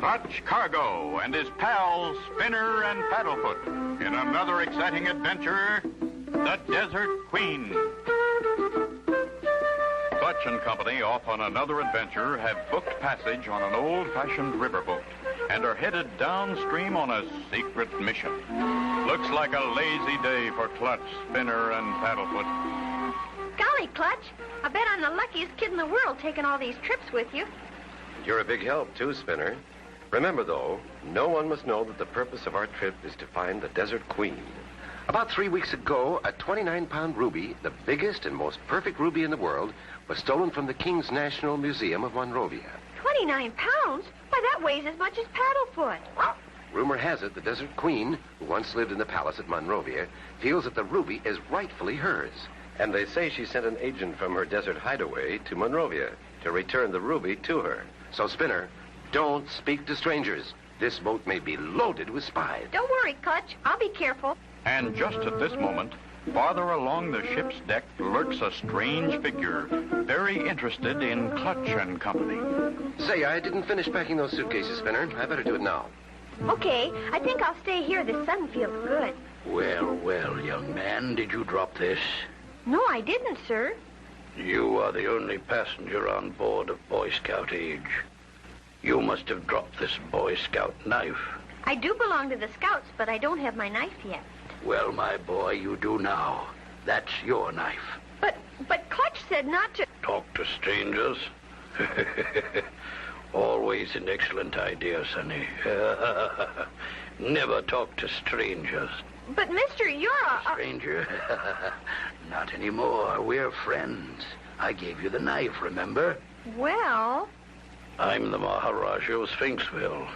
Clutch Cargo and his pals Spinner and Paddlefoot in another exciting adventure, the Desert Queen. Clutch and Company, off on another adventure, have booked passage on an old-fashioned riverboat and are headed downstream on a secret mission. Looks like a lazy day for Clutch, Spinner, and Paddlefoot. Golly, Clutch, I bet I'm the luckiest kid in the world taking all these trips with you. You're a big help, too, Spinner. Remember, though, no one must know that the purpose of our trip is to find the Desert Queen. About 3 weeks ago, a 29-pound ruby, the biggest and most perfect ruby in the world, was stolen from the King's National Museum of Monrovia. 29 pounds? Why, that weighs as much as Paddlefoot. Rumor has it the Desert Queen, who once lived in the palace at Monrovia, feels that the ruby is rightfully hers. And they say she sent an agent from her desert hideaway to Monrovia to return the ruby to her. So, Spinner, don't speak to strangers. This boat may be loaded with spies. Don't worry, Clutch. I'll be careful. And just at this moment, farther along the ship's deck lurks a strange figure, very interested in Clutch and Company. Say, I didn't finish packing those suitcases, Spinner. I better do it now. Okay, I think I'll stay here. The sun feels good. Well, well, young man, did you drop this? No, I didn't, sir. You are the only passenger on board of Boy Scout age. You must have dropped this Boy Scout knife. I do belong to the Scouts, but I don't have my knife yet. Well, my boy, you do now. That's your knife. But Clutch said not to... Talk to strangers? Always an excellent idea, Sonny. Never talk to strangers. But, mister, you're a... Stranger? Not anymore. We're friends. I gave you the knife, remember? Well... I'm the Maharaja of Sphinxville.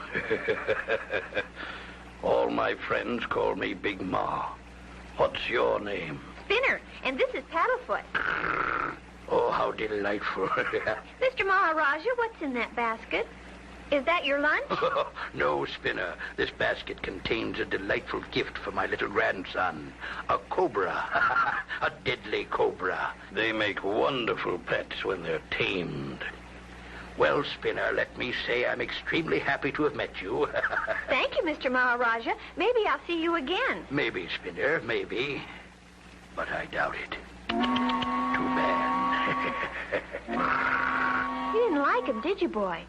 All my friends call me Big Ma. What's your name? Spinner, and this is Paddlefoot. Oh, how delightful. Mr. Maharaja, what's in that basket? Is that your lunch? No, Spinner. This basket contains a delightful gift for my little grandson. A cobra. A deadly cobra. They make wonderful pets when they're tamed. Well, Spinner, let me say I'm extremely happy to have met you. Thank you, Mr. Maharaja. Maybe I'll see you again. Maybe, Spinner, maybe. But I doubt it. Too bad. You didn't like him, did you, boy?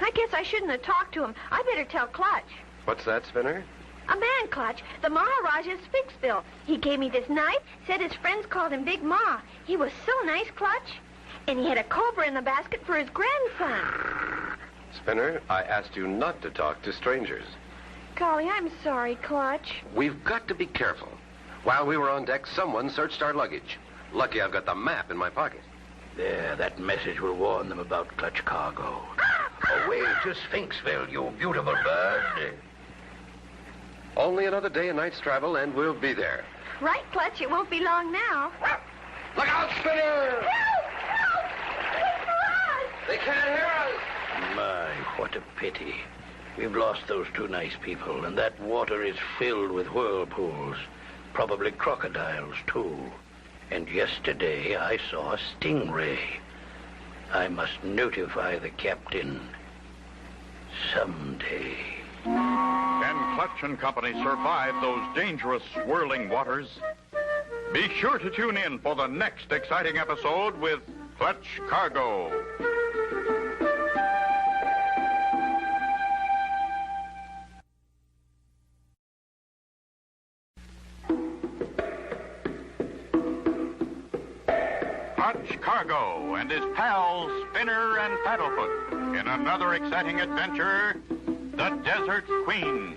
I guess I shouldn't have talked to him. I better tell Clutch. What's that, Spinner? A man, Clutch. The Maharaja of Sphinxville. He gave me this knife, said his friends called him Big Ma. He was so nice, Clutch. And he had a cobra in the basket for his grandson. Spinner, I asked you not to talk to strangers. Golly, I'm sorry, Clutch. We've got to be careful. While we were on deck, someone searched our luggage. Lucky I've got the map in my pocket. There, that message will warn them about Clutch Cargo. Away to Sphinxville, you beautiful bird. Only another day and night's travel, and we'll be there. Right, Clutch, it won't be long now. Look out, Spinner! Help! Help! Wait for us! They can't hear us! My, what a pity. We've lost those two nice people, and that water is filled with whirlpools. Probably crocodiles, too. And yesterday I saw a stingray. I must notify the captain someday. Can Clutch and Company survive those dangerous swirling waters? Be sure to tune in for the next exciting episode with Clutch Cargo. Clutch Cargo and his pals Spinner and Paddlefoot in another exciting adventure, the Desert Queen.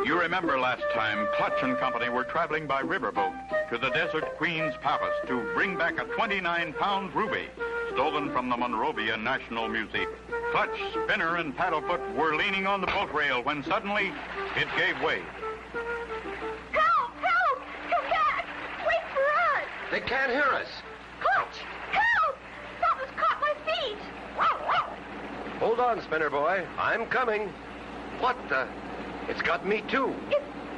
You remember last time Clutch and Company were traveling by riverboat to the Desert Queen's palace to bring back a 29-pound ruby stolen from the Monrovia National Museum. Clutch, Spinner, and Paddlefoot were leaning on the boat rail when suddenly it gave way. Help! Help! Come back! Wait for us! They can't hear us. Clutch! Help! Something's caught my feet! Hold on, Spinner boy. I'm coming. What the... It's got me, too.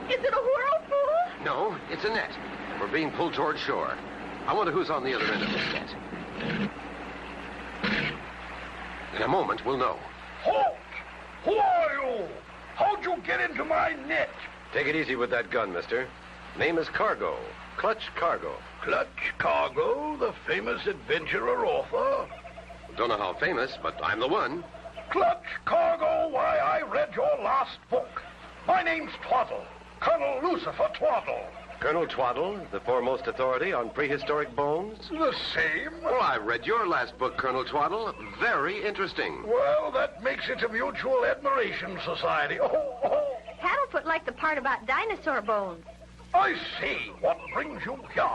Is it a whirlpool? No, it's a net. We're being pulled toward shore. I wonder who's on the other end of this net. In a moment, we'll know. Halt! Who are you? How'd you get into my net? Take it easy with that gun, mister. Name is Cargo. Clutch Cargo. Clutch Cargo, the famous adventurer author? Don't know how famous, but I'm the one. Clutch Cargo, why, I read your last book. My name's Twaddle, Colonel Lucifer Twaddle. Colonel Twaddle, the foremost authority on prehistoric bones? The same? Well, I read your last book, Colonel Twaddle. Very interesting. Well, that makes it a mutual admiration society. Oh. Paddlefoot liked the part about dinosaur bones. I see. What brings you here?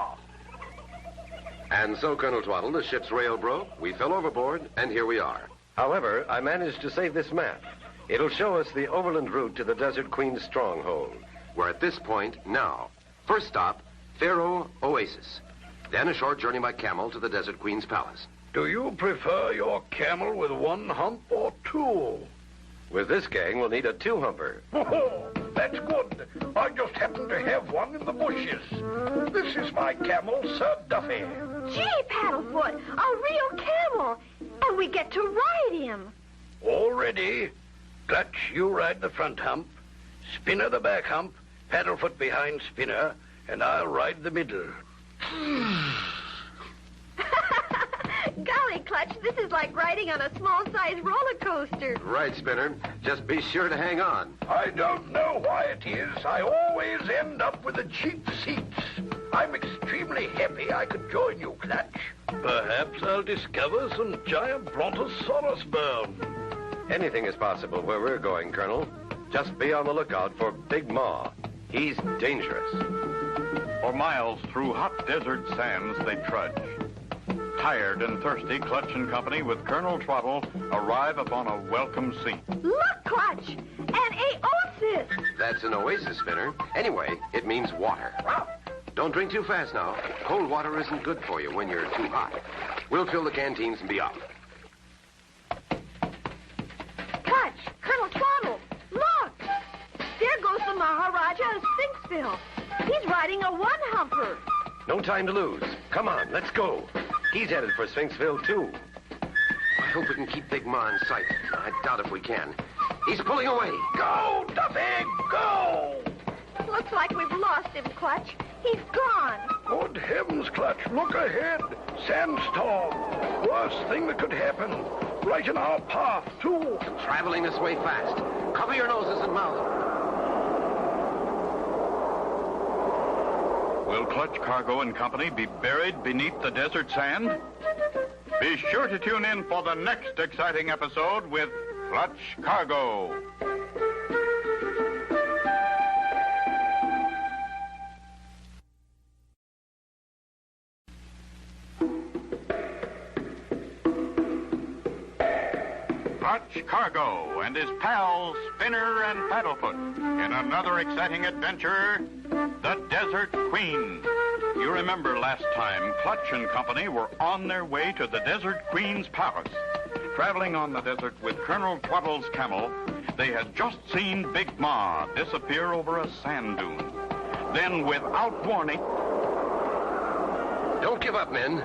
And so, Colonel Twaddle, the ship's rail broke, we fell overboard, and here we are. However, I managed to save this map. It'll show us the overland route to the Desert Queen's stronghold. We're at this point now. First stop, Pharaoh Oasis. Then a short journey by camel to the Desert Queen's palace. Do you prefer your camel with one hump or two? With this gang, we'll need a two-humper. Oh, that's good. I just happen to have one in the bushes. This is my camel, Sir Duffy. Gee, Paddlefoot, a real camel. And we get to ride him. All ready. Clutch, you ride the front hump. Spinner the back hump. Paddlefoot behind Spinner. And I'll ride the middle. Golly, Clutch, this is like riding on a small-sized roller coaster. Right, Spinner. Just be sure to hang on. I don't know why it is. I always end up with the cheap seats. I'm extremely happy I could join you, Clutch. Perhaps I'll discover some giant brontosaurus bone. Anything is possible where we're going, Colonel. Just be on the lookout for Big Ma. He's dangerous. For miles through hot desert sands they trudge. Tired and thirsty, Clutch and company with Colonel Twaddle arrive upon a welcome scene. Look, Clutch, an oasis. That's an oasis, Spinner. Anyway, it means water. Don't drink too fast now. Cold water isn't good for you when you're too hot. We'll fill the canteens and be off. Clutch, Colonel Twaddle, look. There goes the Maharaja of Sphinxville. He's riding a one-humper. No time to lose. Come on, let's go. He's headed for Sphinxville, too. I hope we can keep Big Ma in sight. I doubt if we can. He's pulling away. Go, Duffy, go! Looks like we've lost him, Clutch. He's gone. Good heavens, Clutch, look ahead. Sandstorm. Worst thing that could happen. Right in our path, too. Traveling this way fast. Cover your noses and mouths. Will Clutch Cargo and company be buried beneath the desert sand? Be sure to tune in for the next exciting episode with Clutch Cargo. Clutch Cargo and his pals Spinner and Paddlefoot in another exciting adventure, the Desert Queen. You remember last time Clutch and company were on their way to the Desert Queen's palace. Traveling on the desert with Colonel Twaddle's camel, they had just seen Big Ma disappear over a sand dune. Then, without warning... Don't give up, men.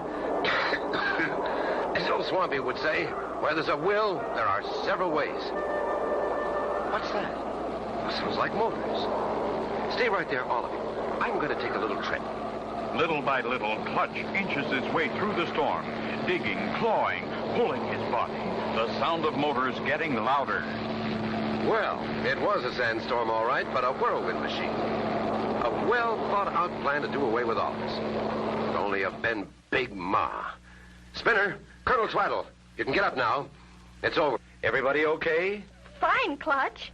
As old Swampy would say, where there's a will, there are several ways. What's that? That sounds like motors. Stay right there, all of you. I'm going to take a little trip. Little by little, Clutch inches his way through the storm, digging, clawing, pulling his body. The sound of motors getting louder. Well, it was a sandstorm, all right, but a whirlwind machine. A well-thought-out plan to do away with all this. Could only have been Big Ma. Spinner, Colonel Twaddle, you can get up now. It's over. Everybody okay? Fine, Clutch.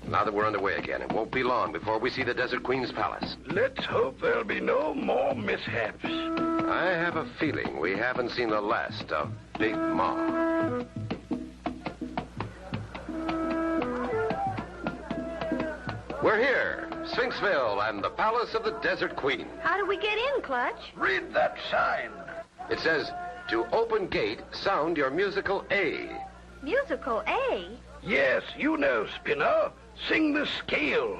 Now that we're underway again, it won't be long before we see the Desert Queen's palace. Let's hope there'll be no more mishaps. I have a feeling we haven't seen the last of Big Ma. We're here, Sphinxville and the palace of the Desert Queen. How do we get in, Clutch? Read that sign. It says, to open gate, sound your musical A. Musical A? Yes, you know, Spinner. Sing the scale.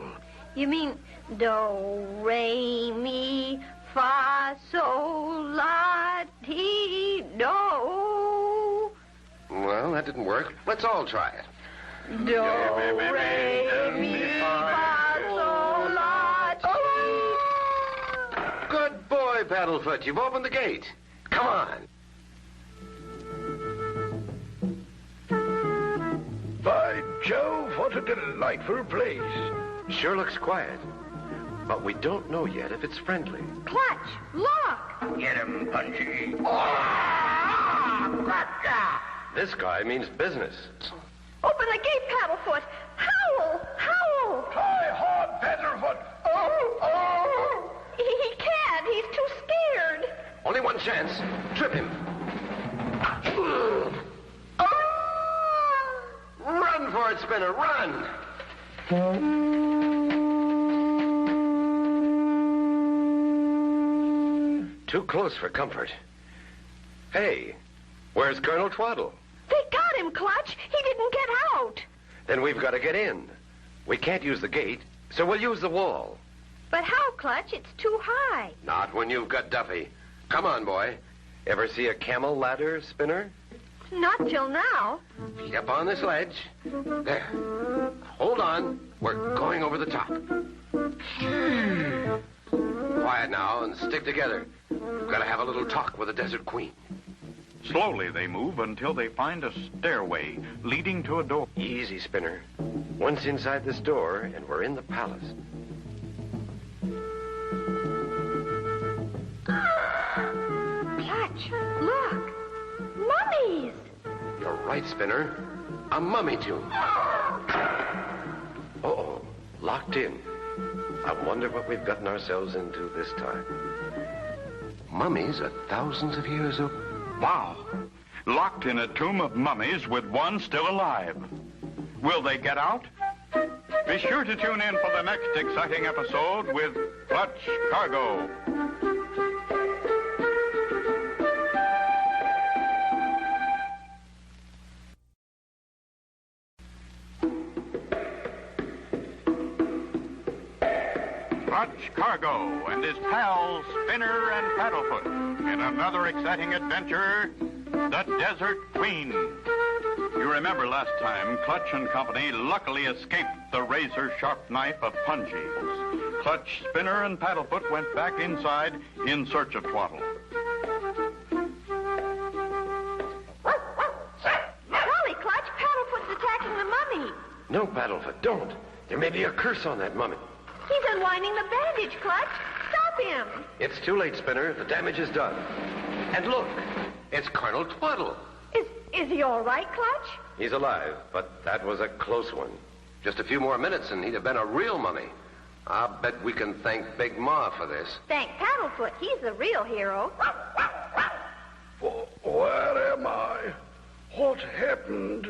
You mean do, re, mi, fa, sol, la, ti, do. that didn't work. Let's all try it. Do, re, mi, fa, sol, la, ti. Good boy, Paddlefoot. You've opened the gate. Come on. By Jove, what a delightful place. Sure looks quiet. But we don't know yet if it's friendly. Clutch, look. Get him, Punchy. This guy means business. Open the gate, Paddlefoot. Howl, howl. Try hard, Paddlefoot. Oh. He can't. He's too scared. Only one chance. Trip him. Run for it, Spinner. Run. Too close for comfort. Hey, where's Colonel Twaddle? They got him, Clutch. He didn't get out. Then we've got to get in. We can't use the gate, so we'll use the wall. But how, Clutch? It's too high. Not when you've got Duffy. Come on, boy. Ever see a camel ladder, Spinner? Not till now. Feet up on this ledge. There. Hold on. We're going over the top. Quiet now and stick together. We've got to have a little talk with the Desert Queen. Slowly they move until they find a stairway leading to a door. Easy, Spinner. Once inside this door, and we're in the palace. Clutch, look. Mummies. You're right, Spinner. A mummy tomb. Uh-oh. Locked in. I wonder what we've gotten ourselves into this time. Mummies are thousands of years old. Wow. Locked in a tomb of mummies with one still alive. Will they get out? Be sure to tune in for the next exciting episode with Clutch Cargo. Clutch Cargo and his pals Spinner and Paddlefoot in another exciting adventure, the Desert Queen. You remember last time, Clutch and company luckily escaped the razor-sharp knife of Punchy. Clutch, Spinner, and Paddlefoot went back inside in search of Twaddle. Golly, Clutch, Paddlefoot's attacking the mummy. No, Paddlefoot, don't. There may be a curse on that mummy. He's unwinding the bandage, Clutch. Stop him. It's too late, Spinner. The damage is done. And look, it's Colonel Twaddle. Is he all right, Clutch? He's alive, but that was a close one. Just a few more minutes and he'd have been a real mummy. I'll bet we can thank Big Ma for this. Thank Paddlefoot. He's the real hero. Where am I? What happened?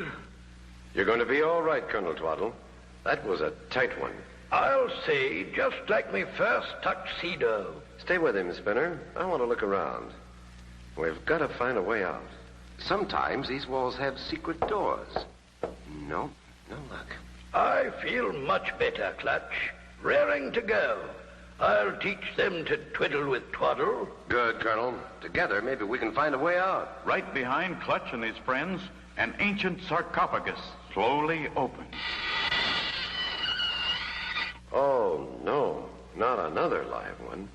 You're going to be all right, Colonel Twaddle. That was a tight one. I'll say, just like my first tuxedo. Stay with him, Spinner. I want to look around. We've got to find a way out. Sometimes these walls have secret doors. No luck. I feel much better, Clutch. Raring to go. I'll teach them to twiddle with Twaddle. Good, Colonel. Together, maybe we can find a way out. Right behind Clutch and his friends, an ancient sarcophagus slowly opened. Oh, no. Not another live one.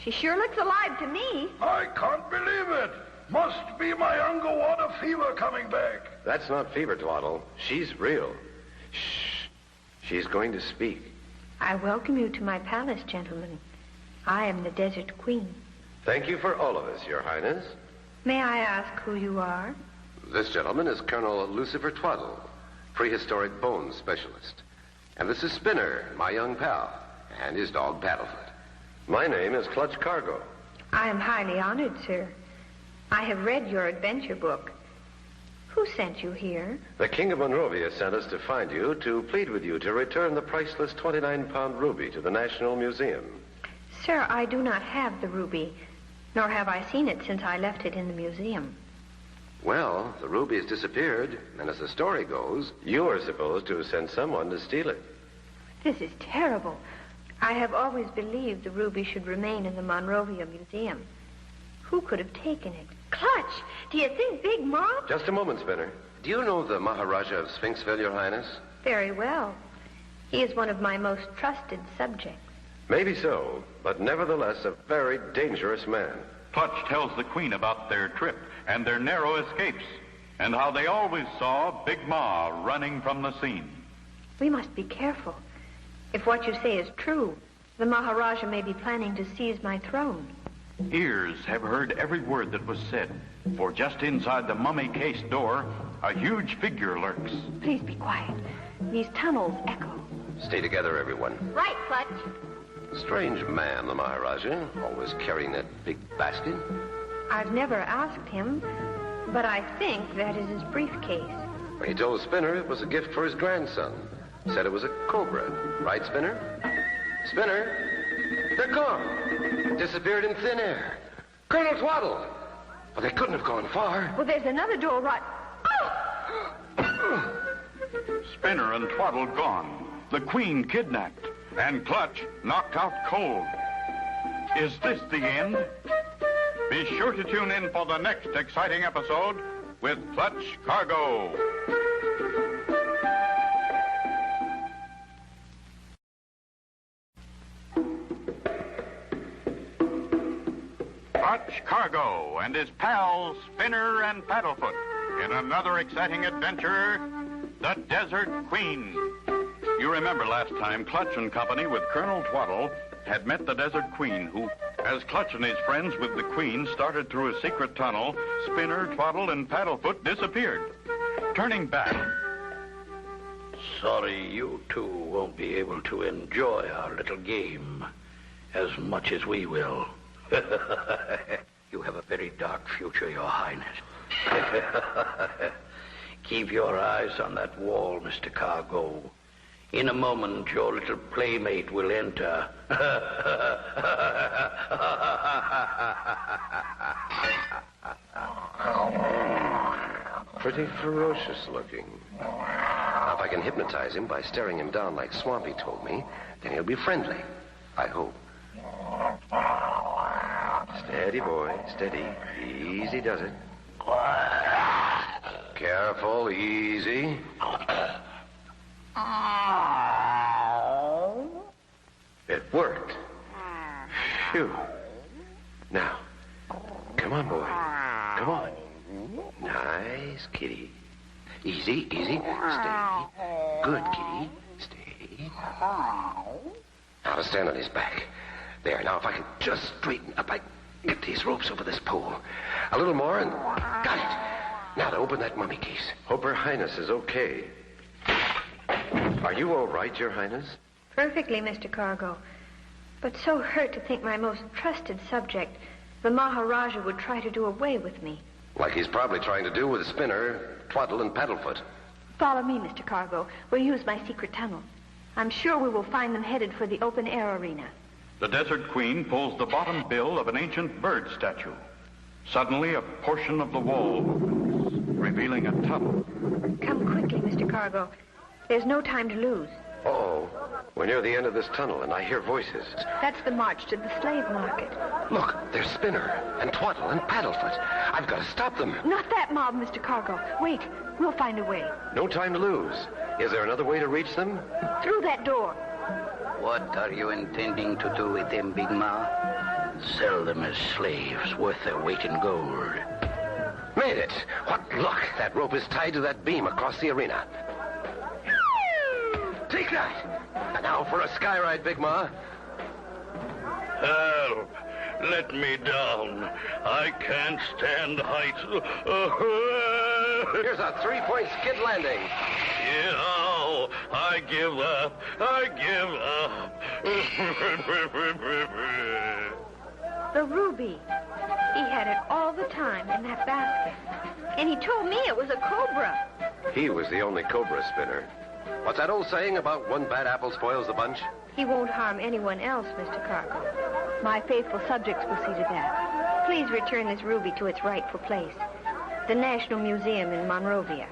She sure looks alive to me. I can't believe it. Must be my underwater fever coming back. That's not fever, Twaddle. She's real. Shh. She's going to speak. I welcome you to my palace, gentlemen. I am the Desert Queen. Thank you for all of us, Your Highness. May I ask who you are? This gentleman is Colonel Lucifer Twaddle, prehistoric bones specialist. And this is Spinner, my young pal, and his dog Paddlefoot. My name is Clutch Cargo. I am highly honored, sir. I have read your adventure book. Who sent you here? The King of Monrovia sent us to find you to plead with you to return the priceless 29-pound ruby to the National Museum. Sir, I do not have the ruby, nor have I seen it since I left it in the museum. Well, the ruby has disappeared, and as the story goes, you are supposed to have sent someone to steal it. This is terrible. I have always believed the ruby should remain in the Monrovia Museum. Who could have taken it? Clutch, do you think Big Ma... Just a moment, Spinner. Do you know the Maharaja of Sphinxville, Your Highness? Very well. He is one of my most trusted subjects. Maybe so, but nevertheless a very dangerous man. Clutch tells the Queen about their trip and their narrow escapes, and how they always saw Big Ma running from the scene. We must be careful. If what you say is true, the Maharaja may be planning to seize my throne. Ears have heard every word that was said, for just inside the mummy case door, a huge figure lurks. Please be quiet. These tunnels echo. Stay together, everyone. Right, Clutch. Strange man, the Maharaja, always carrying that big basket. I've never asked him, but I think that is his briefcase. He told Spinner it was a gift for his grandson. Said it was a cobra. Right, Spinner? Spinner? They're gone. Disappeared in thin air. Colonel Twaddle. Well, they couldn't have gone far. Well, there's another door right... Oh! Spinner and Twaddle gone. The Queen kidnapped. And Clutch knocked out cold. Is this the end? Be sure to tune in for the next exciting episode with Clutch Cargo. Clutch Cargo and his pals Spinner and Paddlefoot in another exciting adventure, the Desert Queen. You remember last time Clutch and company with Colonel Twaddle had met the Desert Queen, who, as Clutch and his friends with the Queen started through a secret tunnel, Spinner, Twaddle, and Paddlefoot disappeared. Turning back... Sorry you two won't be able to enjoy our little game as much as we will. You have a very dark future, Your Highness. Keep your eyes on that wall, Mr. Cargo. In a moment, your little playmate will enter. Pretty ferocious looking. Now, if I can hypnotize him by staring him down like Swampy told me, then he'll be friendly. I hope. Steady, boy, steady. Easy does it. Careful, easy. It worked. Phew. Now, come on, boy. Come on. Nice kitty. Easy, easy. Stay. Good kitty. Stay. Now to stand on his back. There, now if I can just straighten up, I get these ropes over this pole. A little more and... Got it. Now to open that mummy case. Hope Her Highness is okay. Are you all right, Your Highness? Perfectly, Mr. Cargo. But so hurt to think my most trusted subject, the Maharaja, would try to do away with me. Like he's probably trying to do with Spinner, Twaddle, and Paddlefoot. Follow me, Mr. Cargo. We'll use my secret tunnel. I'm sure we will find them headed for the open-air arena. The Desert Queen pulls the bottom bill of an ancient bird statue. Suddenly, a portion of the wall opens, revealing a tunnel. Come quickly, Mr. Cargo. There's no time to lose. Uh-oh. We're near the end of this tunnel, and I hear voices. That's the march to the slave market. Look, there's Spinner, and Twaddle, and Paddlefoot. I've got to stop them. Not that mob, Mr. Cargo. Wait, we'll find a way. No time to lose. Is there another way to reach them? Through that door. What are you intending to do with them, Big Ma? Sell them as slaves worth their weight in gold. Made it. What luck. That rope is tied to that beam across the arena. Take that. And now for a sky ride, Big Ma. Help. Let me down. I can't stand heights. Here's a three-point skid landing. Yeah, I give up. I give up. The ruby. He had it all the time in that basket. And he told me it was a cobra. He was the only cobra, Spinner. What's that old saying about one bad apple spoils the bunch? He won't harm anyone else, Mr. Cargo. My faithful subjects will see to that. Please return this ruby to its rightful place. The National Museum in Monrovia.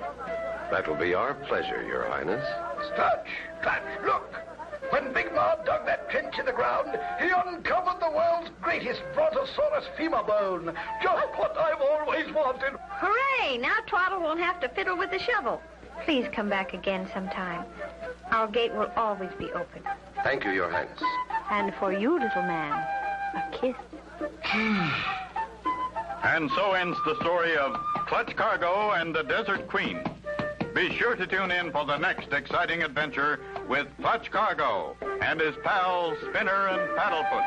That will be our pleasure, Your Highness. Clutch, look. When Big Ma dug that trench in the ground, he uncovered the world's greatest brontosaurus femur bone. Just what I've always wanted. Hooray! Now Twaddle won't have to fiddle with the shovel. Please come back again sometime. Our gate will always be open. Thank you, Your Highness. And for you, little man, a kiss. And so ends the story of Clutch Cargo and the Desert Queen. Be sure to tune in for the next exciting adventure with Clutch Cargo and his pals Spinner and Paddlefoot.